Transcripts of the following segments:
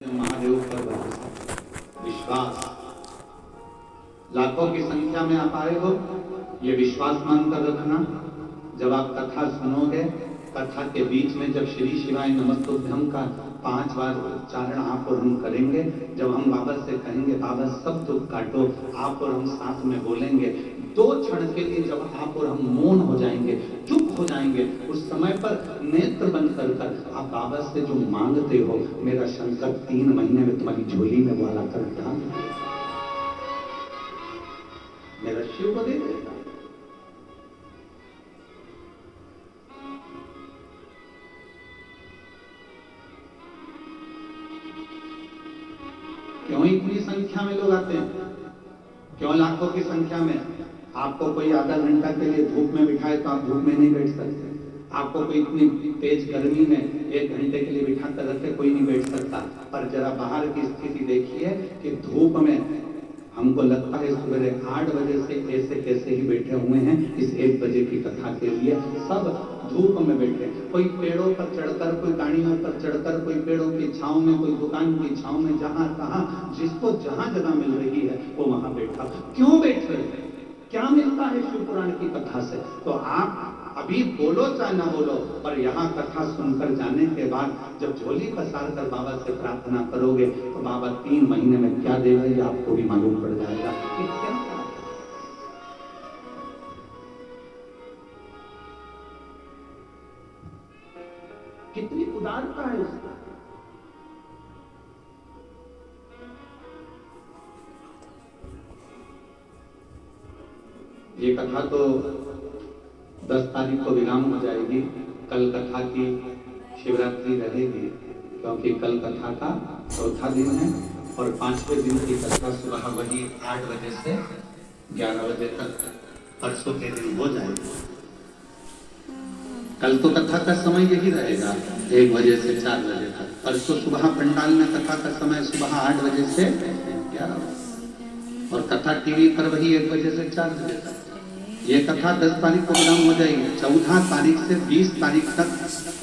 महादेव पर भरोसा, विश्वास। लाखों की संख्या में आप आए हो, ये विश्वास मानकर रखना। जब आप कथा सुनोगे, कथा के बीच में जब श्री शिवाय नमस्तुभ्यं का 5 बार उच्चारण आप और हम करेंगे, जब हम बाबा से कहेंगे बाबा सब दुख काटो, आप और हम साथ में बोलेंगे, 2 क्षण के लिए जब आप और हम मौन हो जाएंगे, चुप हो जाएंगे, उस समय पर नेत्र बंद कर आप बाबा से जो मांगते हो, मेरा शंकर 3 महीने में तुम्हारी झोली में वाला कर डाल, मेरा शिव को दे देगा। क्यों इतनी संख्या में लोग आते हैं? क्यों लाखों की संख्या में? आपको कोई आधा घंटा के लिए धूप में बिठाए तो आप धूप में नहीं बैठ सकते। आपको कोई इतनी तेज गर्मी में 1 घंटे के लिए बिठा कर रखे, कोई नहीं बैठ सकता। पर जरा बाहर की स्थिति देखिए कि धूप में हमको लगता है सवेरे 8 बजे से ऐसे कैसे ही बैठे हुए हैं इस 1 बजे की कथा के लिए। सब धूप में बैठे, कोई पेड़ों पर चढ़कर, कोई गाड़ियों पर चढ़कर, कोई पेड़ों की छांव में, कोई दुकान की छांव में, जहां तहां जिसको जहां जगह मिल रही है वो वहां बैठा। क्यों बैठ रहे हैं? क्या मिलता है शिव पुराण की कथा से? तो आप अभी बोलो चाहे ना बोलो, पर यहाँ कथा सुनकर जाने के बाद जब झोली पसार कर बाबा से प्रार्थना करोगे तो बाबा 3 महीने में क्या देगा ये आपको भी मालूम पड़ जाएगा कि क्या। कितनी उदारता है उसका। ये कथा तो 10 तारीख को विराम हो जाएगी। कल कथा की शिवरात्रि रहेगी, क्योंकि कल कथा का 4था दिन है और 5वें दिन की कथा सुबह वही 8 बजे से 11 बजे तक परसों के दिन हो जाएगी। कल तो कथा का समय यही रहेगा 1 बजे से 4 बजे तक। परसों सुबह पंडाल में कथा का समय सुबह 8 बजे से 11 बजे और कथा टीवी पर वही 1 बजे से 4 बजे तक। ये कथा 10 तारीख को खत्म हो जाएगी। 14 तारीख से 20 तारीख तक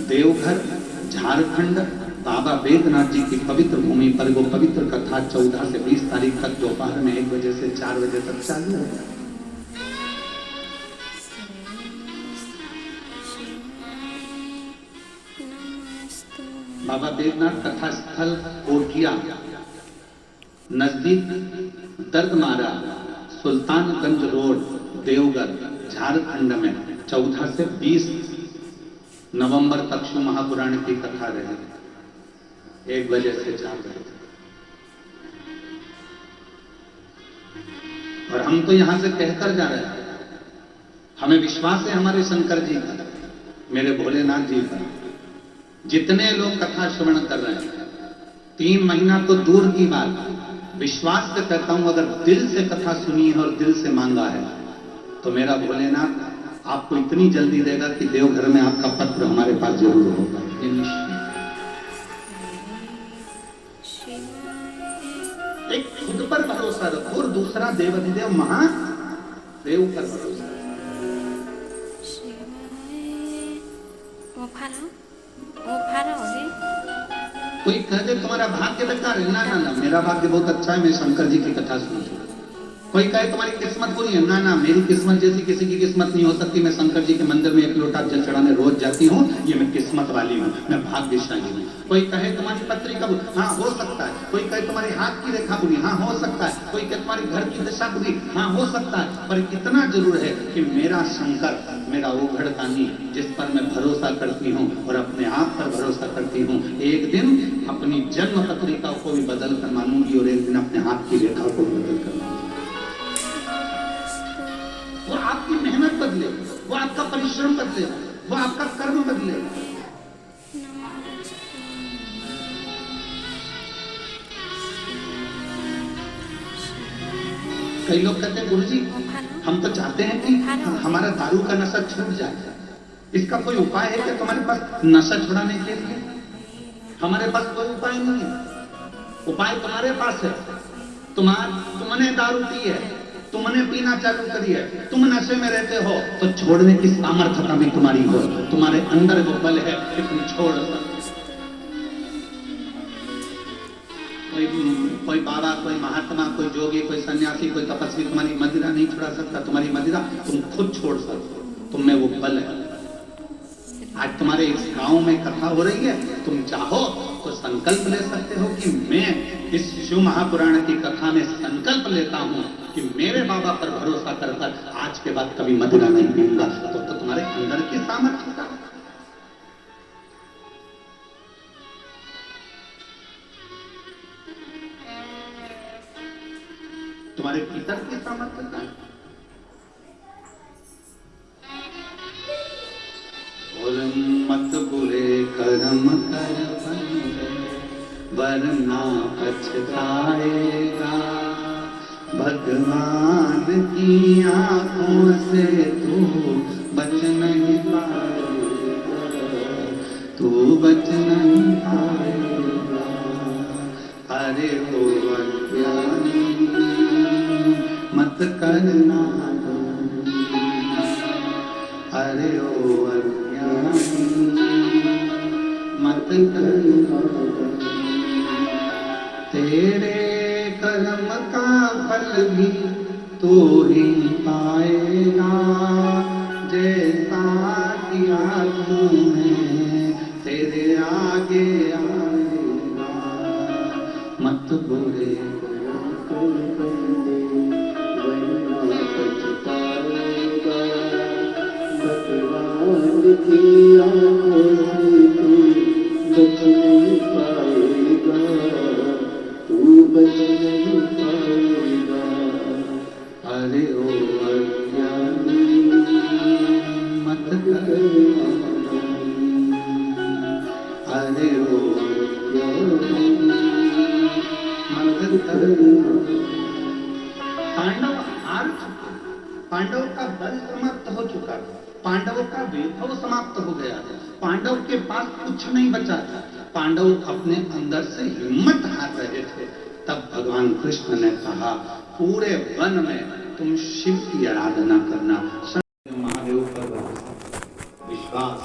देवघर झारखंड बाबा बैद्यनाथ जी की पवित्र भूमि पर वो पवित्र कथा 14 से 20 तारीख तक दोपहर में 1 बजे से 4 बजे तक चालू होगा। बाबा बैद्यनाथ कथा स्थल कोठिया नजदीक दर्दमारा सुल्तानगंज रोड देवघर झारखंड में 14 से 20 नवंबर तक शिव महापुराण की कथा रहेगी 1 बजे से 4 बजे। और हम तो यहां से कहकर जा रहे हैं, हमें विश्वास है हमारे शंकर जी का, मेरे भोलेनाथ जी का। जितने लोग कथा श्रवण कर रहे हैं, 3 महीना तो दूर की बात, विश्वास से कहता हूं अगर दिल से कथा सुनी है और दिल से मांगा है तो मेरा भोलेनाथ आपको इतनी जल्दी देगा कि देवघर में आपका पत्र हमारे पास जरूर होगा। एक खुद पर भरोसा रखो और दूसरा देवाधिदेव महादेव पर भरोसा। कोई कह दे तुम्हारा भाग्य बेकार है, ना ना ना, मेरा भाग्य बहुत अच्छा है, मैं शंकर जी की कथा सुनती हूँ। कोई कहे तुम्हारी किस्मत बुरी है, ना ना, मेरी किस्मत जैसी किसी की किस्मत नहीं हो सकती। मैं शंकर जी के मंदिर में 1 लोटा जल चढ़ाने रोज जाती हूँ, ये मैं किस्मत वाली हूँ, मैं भाग्यशाली हूँ। कोई कहे तुम्हारी पत्री का बुरी, हाँ हो सकता है। कोई कहे तुम्हारी हाथ की रेखा बुरी, हाँ हो सकता है। कोई कहे तुम्हारी घर की दशा बुरी, हाँ हो सकता है। पर इतना जरूर है कि मेरा शंकर, मेरा ओघड़ कानी, जिस पर मैं भरोसा करती हूँ और अपने आप पर भरोसा करती हूँ, एक दिन अपनी जन्म पत्रिका को भी बदल कर मानूंगी और एक दिन अपने हाथ की रेखा को भी बदल कर मानूंगी। वो आपकी मेहनत बदले, वो आपका परिश्रम बदले, वो आपका कर्म बदले। कई लोग कहते हैं गुरुजी हम तो चाहते हैं कि हमारा दारू का नशा छूट जाए, इसका कोई उपाय है क्या तुम्हारे पास नशा छुड़ाने के लिए? हमारे पास कोई उपाय नहीं है। उपाय तुम्हारे पास है। तुमने दारू पी है, तुमने पीना चालू करी है, तुम नशे में रहते हो, तो छोड़ने की सामर्थ्यता भी तुम्हारी हो, तुम्हारे अंदर वो बल है कि तुम छोड़ सकते। कोई कोई बाबा, कोई महात्मा, कोई जोगी, कोई सन्यासी, कोई तपस्वी तुम्हारी मदिरा नहीं छुड़ा सकता। तुम्हारी मदिरा तुम खुद छोड़ सकते हो, तुम में वो बल है। आज तुम्हारे इस गांव में कथा हो रही है, तुम चाहो तो संकल्प ले सकते हो कि मैं इस शिव महापुराण की कथा में संकल्प लेता हूं कि मेरे बाबा पर भरोसा कर आज के बाद कभी मदिरा नहीं पीऊंगा। तो तुम्हारे अंदर की सामर्थ्य का, तुम्हारे भीतर की सामर्थ्य का। और मत बुरे कर्म कर वरना पछताएगा, भगवान की आंखों से तू बच नहीं पाएगा, तू बच नहीं पाएगा। अरे ओ अज्ञानी मत करना, अरे ओ अज्ञानी मत करना। तेरे कर्म का फल भी तू ही पाएगा, जैसा किया तूने तेरे आगे आएगा। मत बुरे की आंखों से तू बच नहीं पाएगा, तू बच नहीं पाएगा। अरे ओ अज्ञानी मत करना, अरे ओ अज्ञानी मत करना। पांडव हार चुके, पांडव का बल समाप्त हो चुका था, पांडवों का वैभव समाप्त हो गया, पांडव के पास कुछ नहीं बचा था, पांडव अपने अंदर से हिम्मत हार रहे थे। तब भगवान कृष्ण ने कहा, पूरे वन में तुम शिव की आराधना करना। महादेव पर विश्वास,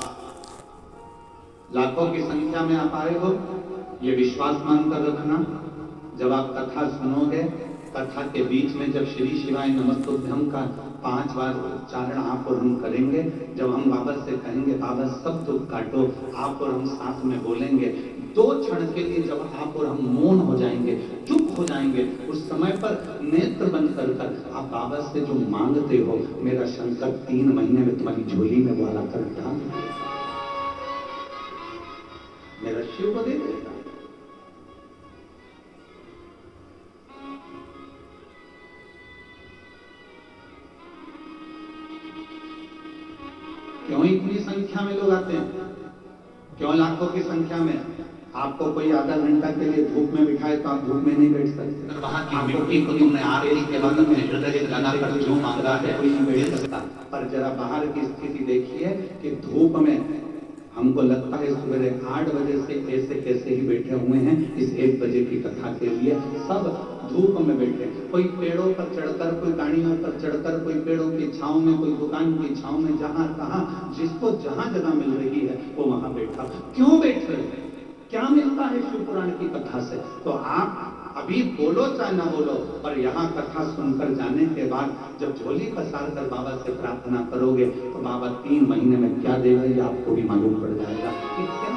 लाखों की संख्या में आप आए हो, ये विश्वास मानकर रखना। जब आप कथा सुनोगे, कथा के बीच में जब श्री शिवाय नमस्तुभ्यं का 5 बार उच्चारण आप और हम करेंगे, जब हम बाबा से कहेंगे बाबा सब दुख काटो, आप और हम साथ में बोलेंगे, 2 क्षण के लिए जब आप और हम मौन हो जाएंगे, चुप हो जाएंगे, उस समय पर नेत्र बंद कर आप बाबा से जो मांगते हो, मेरा शंकर 3 महीने में तुम्हारी झोली में वाला कर डाल, मेरा शिव को दे देगा। क्यों इतनी संख्या में लोग आते हैं, क्यों लाखों की संख्या में? आपको कोई आधा घंटा के लिए धूप में बिठाए तो आप धूप में नहीं बैठ सकते। वहां की मिट्टी को तुमने आरती के बाद अपने हृदय से लगाकर जो मांगा है कोई नहीं बैठ सकता। पर जरा बाहर की स्थिति देखिए कि धूप में हमको लगता है सवेरे 8 बजे से ऐसे कैसे ही बैठे हुए हैं इस 1 बजे की कथा के लिए, सब धूप में बैठे, कोई पेड़ों पर चढ़कर, कोई गाड़ियों पर चढ़कर, कोई पेड़ों की छांव में, कोई दुकान की छांव में, जहां कहां जिसको जहां जगह मिल रही है वो वहां बैठा। क्यों बैठ रहे हैं? क्या मिलता है शिव पुराण की कथा से? तो आप अभी बोलो चाहे ना बोलो, पर यहाँ कथा सुनकर जाने के बाद जब झोली पसार कर बाबा से प्रार्थना करोगे तो बाबा 3 महीने में क्या देगा ये आपको भी मालूम पड़ जाएगा कि क्या।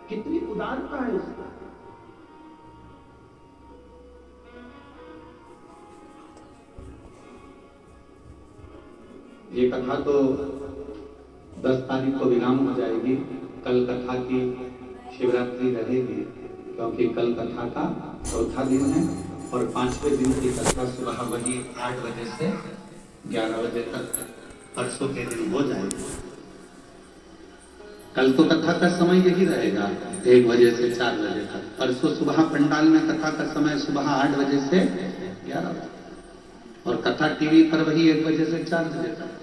कितनी उदारता है उसका। ये कथा तो 10 तारीख को विराम हो जाएगी, कल कथा की शिवरात्रि रहेगी, क्योंकि कल कथा का 4था दिन है और 5वें दिन की कथा सुबह वही 8 बजे से 11 बजे तक परसों के दिन हो जाएगी। कल तो कथा का समय यही रहेगा 1 बजे से 4 बजे तक, परसों सुबह पंडाल में कथा का समय सुबह 8 बजे से 11 बजे, और कथा टीवी पर वही 1 बजे से 4 बजे तक।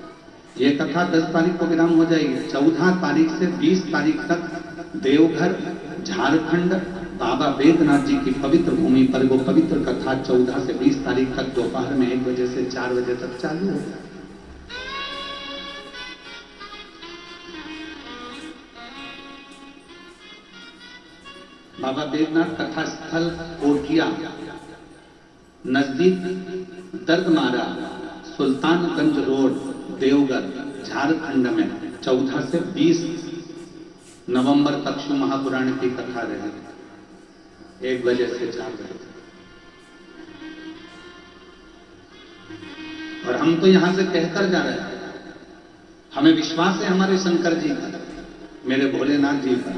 ये कथा 10 तारीख को विराम हो जाएगी। 14 तारीख से 20 तारीख तक देवघर झारखंड बाबा वेदनाथ जी की पवित्र भूमि पर वो पवित्र कथा 14 से 20 तारीख तक दोपहर में 1 बजे से 4 बजे तक चालू होगा। बाबा बैद्यनाथ कथा स्थल कोठिया नजदीक दर्दमारा सुल्तानगंज रोड देवघर झारखंड में 14 से 20 नवंबर तक शिव महापुराण की कथा रहेगी 1 बजे से 4 बजे तक। और हम तो यहां से कहकर जा रहे हैं, हमें विश्वास है हमारे शंकर जी का, मेरे भोलेनाथ जी का।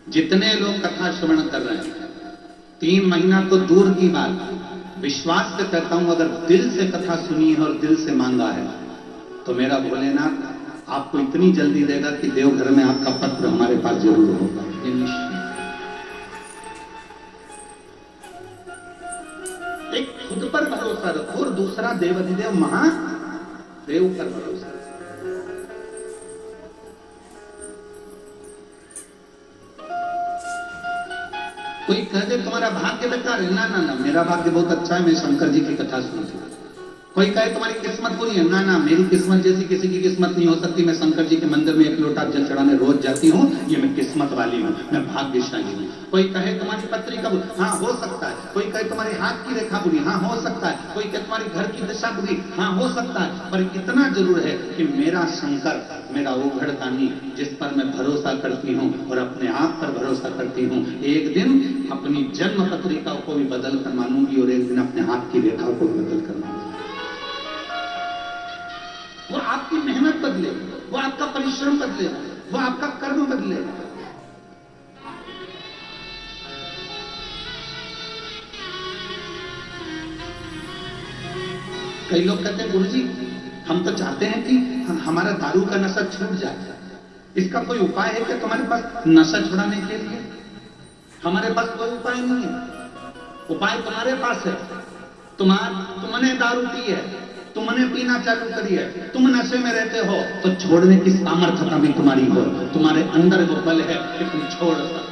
जितने लोग कथा श्रवण कर रहे हैं 3 महीना तो दूर की बात, विश्वास से कहता हूं अगर दिल से कथा सुनी है और दिल से मांगा है तो मेरा भोलेनाथ आपको इतनी जल्दी देगा कि देवघर में आपका पत्र हमारे पास जरूर होगा, ये निश्चित। एक खुद पर भरोसा रखो और दूसरा देवाधिदेव महादेव पर भरोसा। कोई कह दे तुम्हारा भाग्य बेकार है, ना ना ना, मेरा भाग्य बहुत अच्छा है, मैं शंकर जी की कथा सुनती हूँ। कोई कहे तुम्हारी किस्मत बुरी है, ना ना, मेरी किस्मत जैसी किसी की किस्मत नहीं हो सकती, मैं शंकर जी के मंदिर में 1 लोटा जल चढ़ाने रोज जाती हूँ, ये मैं किस्मत वाली हूँ, मैं भाग्यशाली हूँ। कोई कहे तुम्हारी पत्री का बुरी, हाँ हो सकता है। कोई कहे तुम्हारे हाथ की रेखा बुरी, हाँ हो सकता है। कोई कहे तुम्हारी घर की दशा बुरी, हाँ हो सकता है। पर इतना जरूर है कि मेरा शंकर, मेरा ओघड़दानी, जिस पर मैं भरोसा करती हूँ और अपने आप पर भरोसा करती हूँ, एक दिन अपनी जन्म पत्रिका को भी बदल कर मानूंगी और एक दिन अपने हाथ की रेखा को भी बदल कर मानूंगी। वो आपकी मेहनत बदले, वो आपका परिश्रम बदले, वो आपका कर्म बदले। कई लोग कहते हैं गुरुजी हम तो चाहते हैं कि हमारा दारू का नशा छूट जाए, इसका कोई उपाय है क्या तुम्हारे पास नशा छुड़ाने के लिए? हमारे पास कोई उपाय नहीं है। उपाय तुम्हारे पास है। तुमने दारू पी है, तुमने पीना चालू करी है, तुम नशे में रहते हो, तो छोड़ने की सामर्थ्यता भी तुम्हारी हो, तुम्हारे अंदर वो बल है कि तुम छोड़ सकते।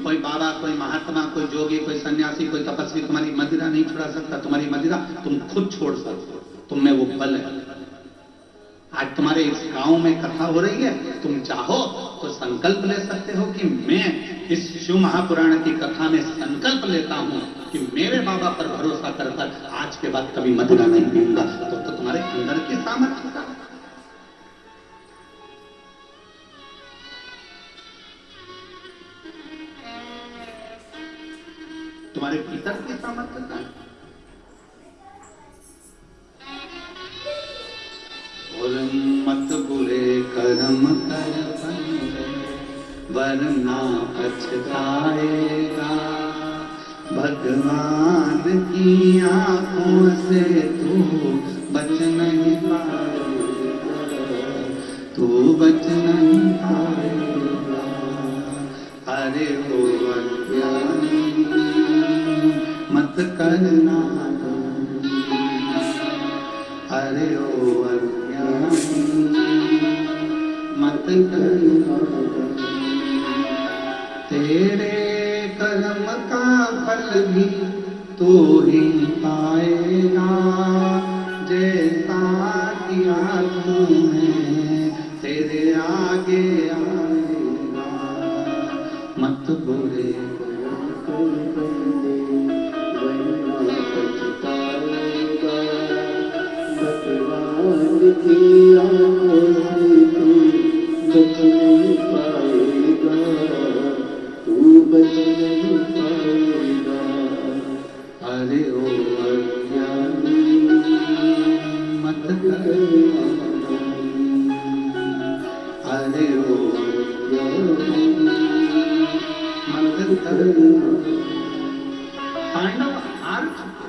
कोई बाबा, कोई महात्मा, कोई जोगी, कोई सन्यासी, कोई तपस्वी तुम्हारी मदिरा नहीं छुड़ा सकता। तुम्हारी मदिरा तुम खुद छोड़ सकते हो, तुम में वो बल है। आज तुम्हारे इस गांव में कथा हो रही है, तुम चाहो तो संकल्प ले सकते हो कि मैं इस शिव महापुराण की कथा में संकल्प लेता हूं कि मेरे बाबा पर भरोसा कर आज के बाद कभी मदिरा नहीं पीऊंगा। तो तुम्हारे अंदर की सामर्थ्य का, तुम्हारे भीतर की सामर्थ्य का। और मत बुरे कर्म कर बंदे वरना पछताएगा, भगवान की आंखों से तू बच नहीं पाएगा, तू बच नहीं पाएगा। अरे वो अज्ञानी मत करना, अरे ओ अज्ञानी मत करना, तेरे कर्म का फल भी तू ही पाएगा, जैसा किया तूने तेरे आगे आएगा। मत बुरे अरे ओ अज्ञानी मत करना, अरे ओ अज्ञानी मत करना। पांडव हार चुके,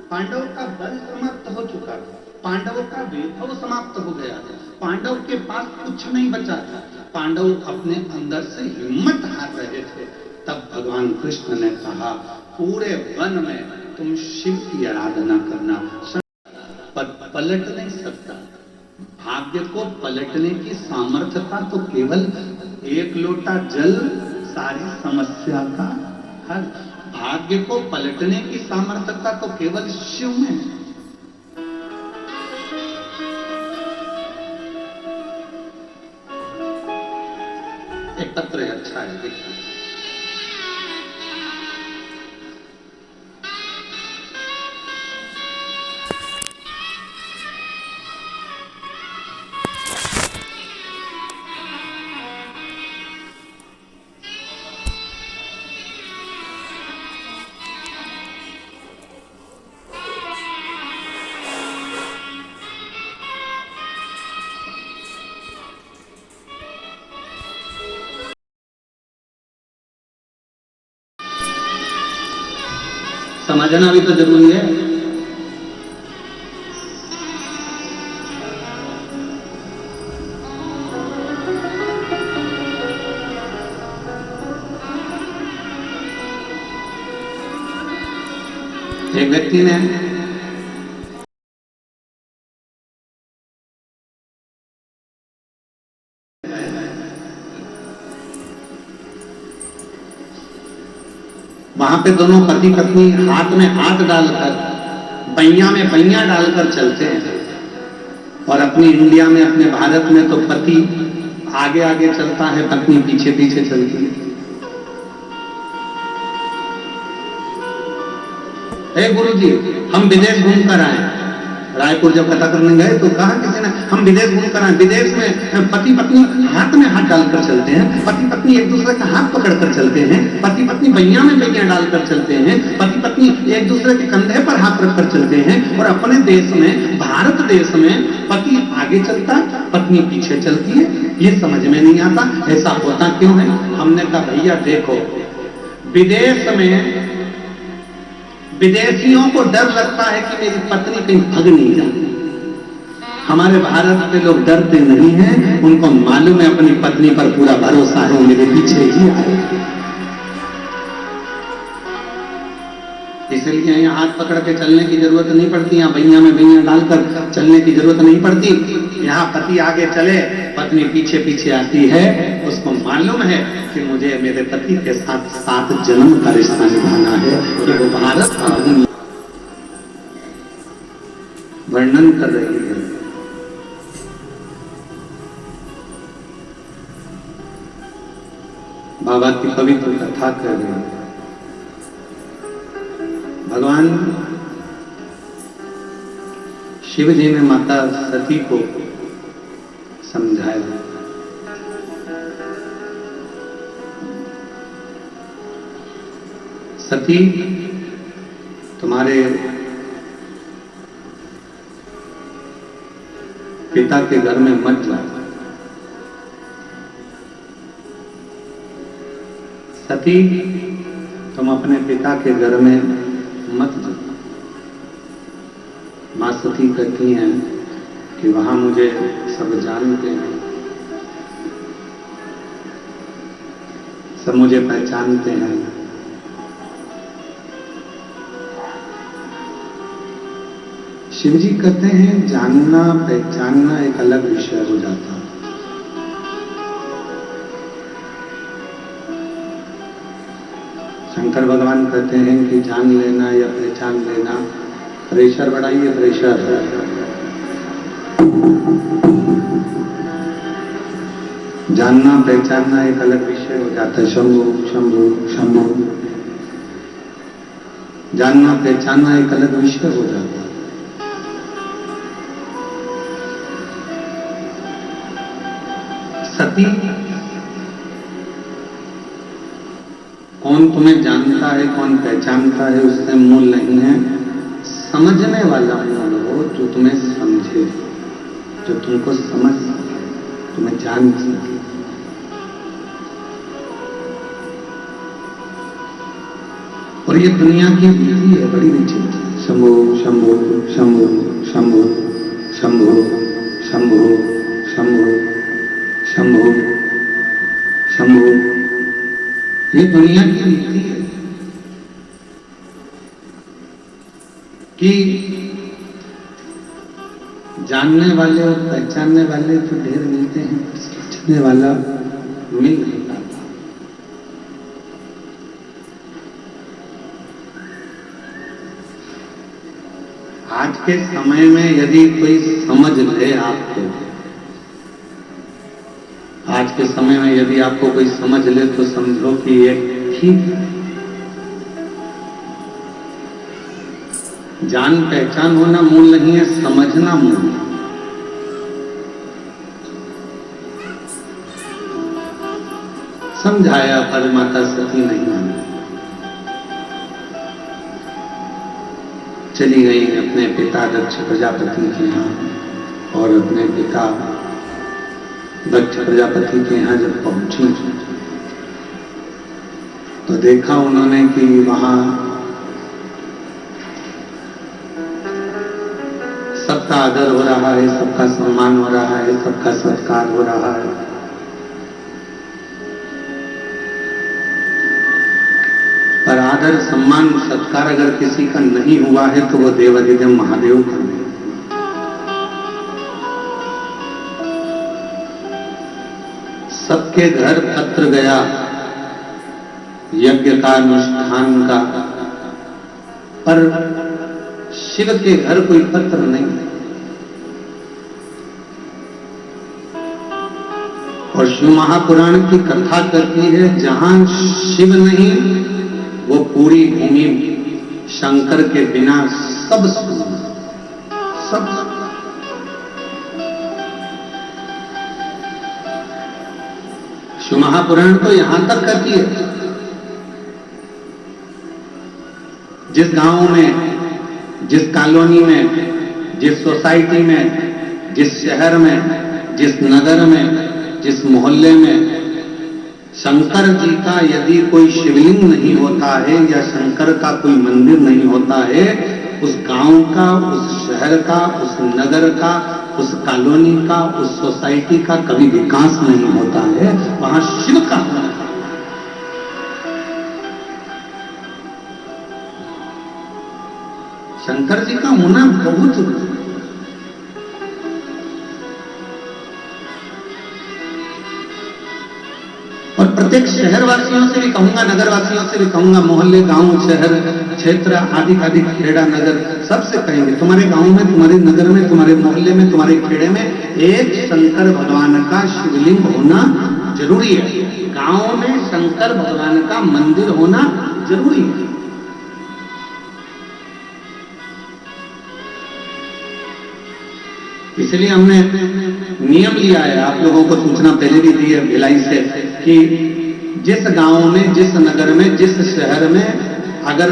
पांडव का बल समाप्त हो चुका था, पांडवों का वैभव समाप्त हो गया था, पांडव के पास कुछ नहीं बचा था, पांडव अपने अंदर से हिम्मत हार रहे थे। तब भगवान कृष्ण ने कहा पूरे वन में तुम शिव की आराधना करना, पर पलट नहीं सकता। भाग्य को पलटने की सामर्थ्यता तो केवल 1 लोटा जल सारी समस्या का हल। भाग्य को पलटने की सामर्थ्यता तो केवल शिव में है। एक पत्र है, अच्छा है, देखिए। समझना भी तो जरूरी है। एक व्यक्ति ने वहां पे दोनों पति पत्नी हाथ में हाथ डालकर, बैया में बैया डालकर चलते हैं। और अपनी इंडिया में, अपने भारत में तो पति आगे आगे चलता है, पत्नी पीछे पीछे चलती है। हे गुरुजी, हम विदेश घूम कर आए। रायपुर जब कथा करने गए तो कहा किसी ने, हम विदेश घूम कर आए। विदेश में पति पत्नी हाथ में हाथ डालकर चलते हैं, पति पत्नी एक दूसरे का हाथ पकड़कर चलते हैं, पति पत्नी बैया में बैया डालकर चलते हैं, पति पत्नी एक दूसरे के कंधे पर हाथ रखकर चलते हैं। और अपने देश में, भारत देश में, पति आगे चलता है, पत्नी पीछे चलती है। ये समझ में नहीं आता, ऐसा होता क्यों है? हमने कहा भैया देखो, विदेश में विदेशियों को डर लगता है कि मेरी पत्नी कहीं भग नहीं जाए। हमारे भारत के लोग डरते नहीं हैं, उनको मालूम है अपनी पत्नी पर पूरा भरोसा है, मेरे पीछे ही आए। इसलिए यहाँ हाथ पकड़ के चलने की जरूरत नहीं पड़ती, यहाँ बैया में बैया डालकर चलने की जरूरत नहीं पड़ती। यहाँ पति आगे चले, पत्नी पीछे पीछे आती है। उसको मालूम है कि मुझे मेरे पति के साथ 7 जन्म का रिश्ता निभाना है, कि वो भारत अपनी वर्णन कर रही है। बाबा की पवित्र कथा कर रही है। भगवान शिव जी ने माता सती को समझाया, सती तुम्हारे पिता के घर में मत जाओ। सती तुम अपने पिता के घर में मत जाओ। मां सती कहती हैं कि वहां मुझे सब जानते हैं, सब मुझे पहचानते हैं। शिव जी कहते हैं जानना पहचानना एक अलग विषय हो जाता है। शंकर भगवान कहते हैं कि जान लेना या पहचान लेना, प्रेशर बढ़ाइए, प्रेशर। जानना पहचानना एक अलग विषय हो जाता है। शंभु शंभु शंभु, जानना पहचानना एक अलग विषय हो जाता है। सती, कौन तुम्हें जानता है, कौन पहचानता है, उससे मूल नहीं है। समझने वाला मूल हो, जो तुम्हें समझे, जो तुमको समझ सके, तुम्हें जान सके। और ये दुनिया की विधि है, बड़ी विचित्र। शंभो शंभो शंभो शंभो शंभो शंभो शंभो शंभो शंभो, ये दुनिया की रीति है कि जानने वाले और पहचानने वाले तो ढेर मिलते हैं, समझने वाला मिल नहीं पाता। आज के समय में यदि कोई समझ ले आपको, आज के समय में यदि आपको कोई समझ ले तो समझो कि ये ठीक है। जान पहचान होना मूल नहीं है, समझना मूल है। समझाया पर माता सती नहीं मानी, चली गई अपने पिता दक्ष प्रजापति के यहाँ। और अपने पिता दक्ष प्रजापति के यहाँ जब पहुंची तो देखा उन्होंने कि वहां सबका आदर हो रहा है, सबका सम्मान हो रहा है, सबका सत्कार हो रहा है। पर आदर सम्मान सत्कार अगर किसी का नहीं हुआ है तो वो देवाधिदेव महादेव का है। सबके घर पत्र गया यज्ञ का, अनुष्ठान का, पर शिव के घर कोई पत्र नहीं। और शिव महापुराण की कथा करती है जहां शिव नहीं वो पूरी भूमि शंकर के बिना सब सब। शिव महापुराण तो यहां तक कहती है जिस गांव में, जिस कॉलोनी में, जिस सोसाइटी में, जिस शहर में, जिस नगर में, जिस मोहल्ले में शंकर जी का यदि कोई शिवलिंग नहीं होता है या शंकर का कोई मंदिर नहीं होता है, उस गांव का, उस शहर का, उस नगर का, उस कॉलोनी का, उस सोसाइटी का कभी विकास नहीं होता है। वहां शिव का होना है। शंकर जी का होना बहुत जरूरी है। और प्रत्येक शहर वासियों से भी कहूंगा, नगर वासियों से भी कहूंगा, मोहल्ले, गांव, शहर, क्षेत्र आदि आदि, खेड़ा, नगर, सबसे कहेंगे तुम्हारे गांव में, तुम्हारे नगर में, तुम्हारे मोहल्ले में, तुम्हारे खेड़े में एक शंकर भगवान का शिवलिंग होना जरूरी है। गांव में शंकर भगवान का मंदिर होना जरूरी है। इसलिए हमने नियम लिया है, आप लोगों को सूचना पहले भी दी है भिलाई से, कि जिस गांव में, जिस नगर में, जिस शहर में अगर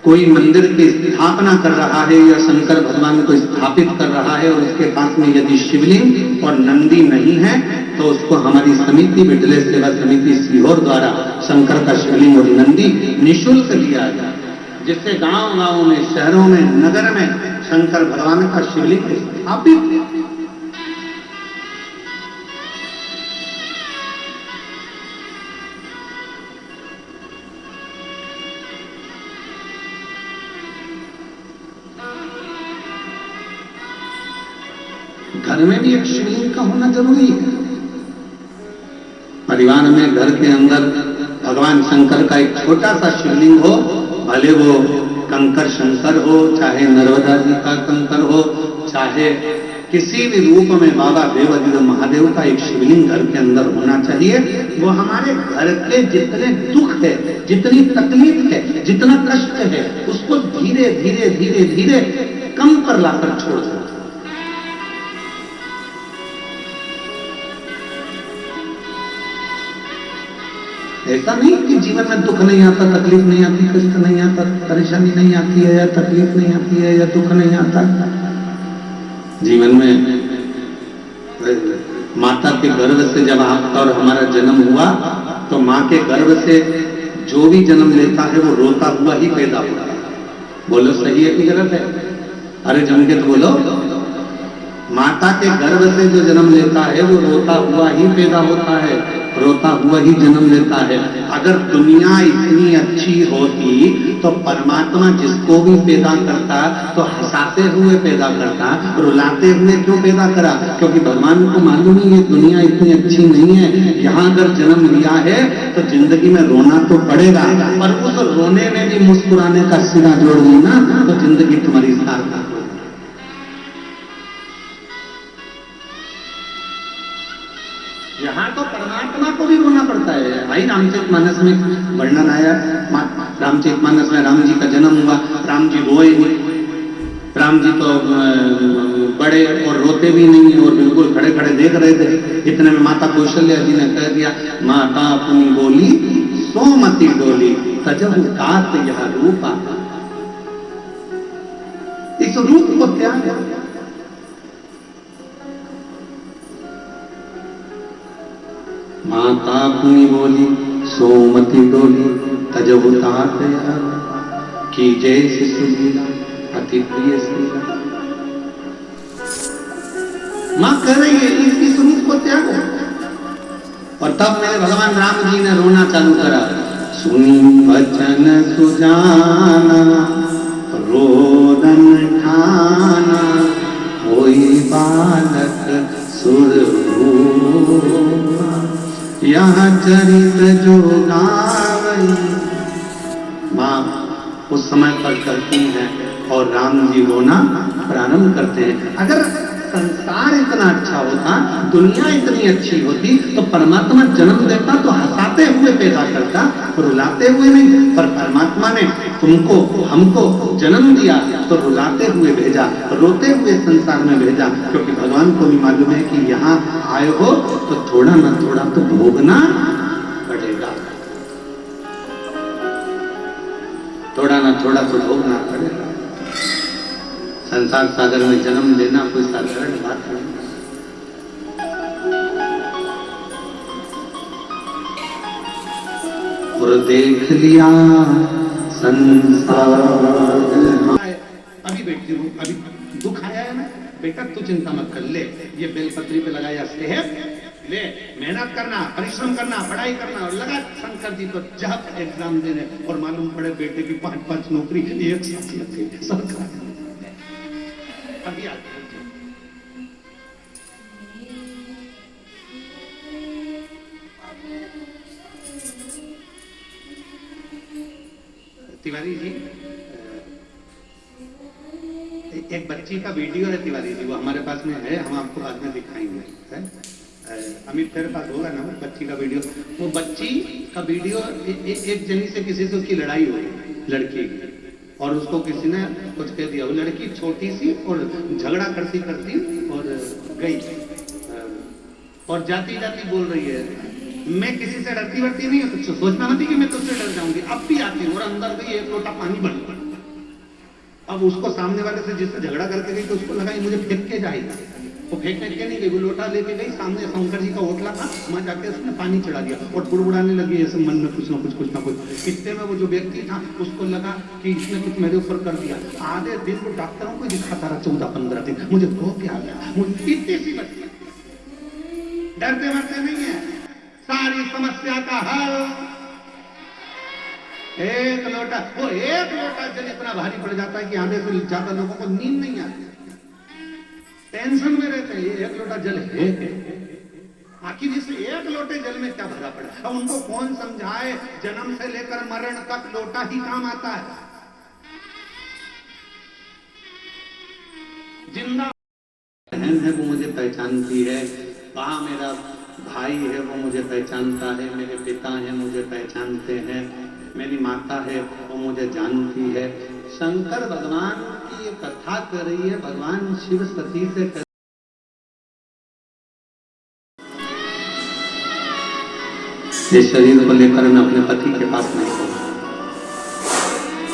कोई मंदिर की स्थापना कर रहा है या शंकर भगवान को स्थापित कर रहा है और उसके पास में यदि शिवलिंग और नंदी नहीं है तो उसको हमारी समिति, बिटले सेवा समिति सीहोर द्वारा शंकर का शिवलिंग और नंदी निःशुल्क दिया जाए, जिससे गांव गांव में, शहरों में, नगर में शंकर भगवान का शिवलिंग स्थापित। घर में भी एक शिवलिंग का होना जरूरी है। परिवार में, घर के अंदर भगवान शंकर का एक छोटा सा शिवलिंग हो, भले वो कंकर शंकर हो, चाहे नर्मदा जी का कंकर हो, चाहे किसी भी रूप में बाबा देवाधिदेव महादेव का एक शिवलिंग घर के अंदर होना चाहिए। वो हमारे घर के जितने दुख है, जितनी तकलीफ है, जितना कष्ट है, उसको धीरे धीरे धीरे धीरे कम पर लाकर छोड़ देता। ऐसा नहीं कि जीवन में दुख नहीं आता, तकलीफ नहीं आती, कष्ट नहीं आता, परेशानी नहीं आती है या तकलीफ नहीं आती है या दुख नहीं आता। जीवन में माता के गर्भ से जब आपका और हमारा जन्म हुआ तो माँ के गर्भ से जो भी जन्म लेता है वो रोता हुआ ही पैदा होता है। बोलो सही है कि गलत है? अरे जम के तो बोलो। माता के गर्भ से जो जन्म लेता है वो रोता हुआ ही पैदा होता है, रोता हुआ ही जन्म लेता है। अगर दुनिया इतनी अच्छी होती तो परमात्मा जिसको भी पैदा करता तो हंसाते हुए पैदा करता, रुलाते हुए क्यों पैदा करा? क्योंकि भगवान को मालूम ही ये दुनिया इतनी अच्छी नहीं है। यहाँ अगर जन्म लिया है तो जिंदगी में रोना तो पड़ेगा, पर उस रोने में भी मुस्कुराने का सिरा जोड़ दी ना तो जिंदगी तुम्हारी सार्थक। यहाँ तो परमात्मा को भी रोना पड़ता है भाई। रामचरितमानस में वर्णन आया, रामचरितमानस में राम जी का जन्म हुआ, राम जी रोए नहीं, राम जी तो बड़े और रोते भी नहीं और बिल्कुल खड़े खड़े देख रहे थे। इतने में माता कौशल्या जी ने कह दिया, माता अपनी बोली सोमती डोली तजब तात यह रूप आता। इस रूप को त्याग, माता अपनी बोली सोमती डोली तजब तात यह की जैसी सुलीला अति प्रिय सुलीला। मां कह रही है इस रूप को त्याग। और तब मेरे भगवान राम जी ने रोना चालू करा, सुनी वचन सुजाना रोदन ठाना कोई बालक सुर यह चरित जो गावई। मां उस समय पर करती है और राम जी रोना प्रारंभ करते हैं। अगर संसार इतना अच्छा होता, दुनिया इतनी अच्छी होती, तो परमात्मा जन्म देता तो हंसाते हुए पैदा करता, रुलाते हुए नहीं। पर परमात्मा ने तुमको हमको जन्म दिया तो रुलाते हुए भेजा, रोते हुए संसार में भेजा, क्योंकि भगवान को भी मालूम है कि यहाँ आए हो तो थोड़ा ना थोड़ा तो भोगना पड़ेगा, थोड़ा ना थोड़ा तो भोगना पड़ेगा। संसार सागर में जन्म लेना कोई साधारण बात नहीं। और देख लिया संसार। अभी बैठी हूँ, अभी दुख आया है ना बेटा, तू चिंता मत कर, ले ये बेलपत्री पे लगाया सेहत, ले मेहनत करना, परिश्रम करना, पढ़ाई करना, और लगा शंकर जी को जब एग्जाम देने और मालूम पड़े बेटे की 5-5 नौकरी एक साथ लग गई सरकार। अभी आते तिवारी जी, एक बच्ची का वीडियो है तिवारी जी, वो हमारे पास में है, हम आपको बाद में दिखाएंगे। अमित तेरे पास होगा ना वो बच्ची का वीडियो? वो बच्ची का वीडियो एक जनी से किसी से उसकी लड़ाई हो गई, लड़की, और उसको किसी ने कुछ कह दिया। वो लड़की छोटी सी और झगड़ा करती करती और गई, और जाती जाती बोल रही है, मैं किसी से डरती वरती नहीं हूँ, तो सोचना मत कि मैं तुझसे डर जाऊंगी, अब भी आती हूँ। और अंदर गई, एक लोटा पानी बन। अब उसको सामने वाले से जिससे झगड़ा करके गई तो उसको लगा मुझे फेंक के जाएगा, वो फेंकने के नहीं गई, वो लोटा लेके गई, सामने शंकर जी का ओटला था, वहां जाके उसने पानी चढ़ा दिया और बुड़बुड़ाने लगी ऐसे मन में कुछ ना कुछ। इतने में वो जो व्यक्ति था उसको लगा कि इसने कुछ मेरे ऊपर कर दिया। आधे दिन को डॉक्टरों को दिखाता रहा, 14-15 दिन, मुझे हो क्या गया। मुझे इतनी सी बच्ची डरते मरते नहीं है, सारी समस्या का हल एक लोटा। वो एक लोटा जल इतना भारी पड़ जाता है कि आधे से ज्यादा लोगों को नींद नहीं आती, टेंशन में रहते हैं। एक लोटा जल है, आखिर इस एक लोटे जल में क्या भरा पड़ा? अब उनको कौन समझाए, जन्म से लेकर मरण तक लोटा ही काम आता है। जिंदा बहन है वो मुझे पहचानती है, वहां मेरा भाई है वो मुझे पहचानता है, मेरे पिता है मुझे पहचानते हैं, मेरी माता है वो मुझे जानती है। शंकर भगवान की ये कथा कर रही है, भगवान शिव सती से कर... इस शरीर को लेकर मैं अपने पति के पास नहीं पहुंचा,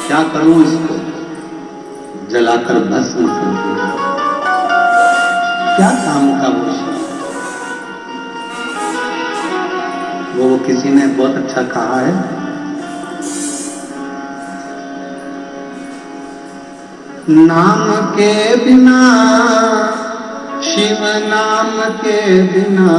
क्या करूं, इसको जलाकर भस्म कर दूं, क्या काम का वो किसी ने बहुत अच्छा कहा है, नाम के बिना, शिव नाम के बिना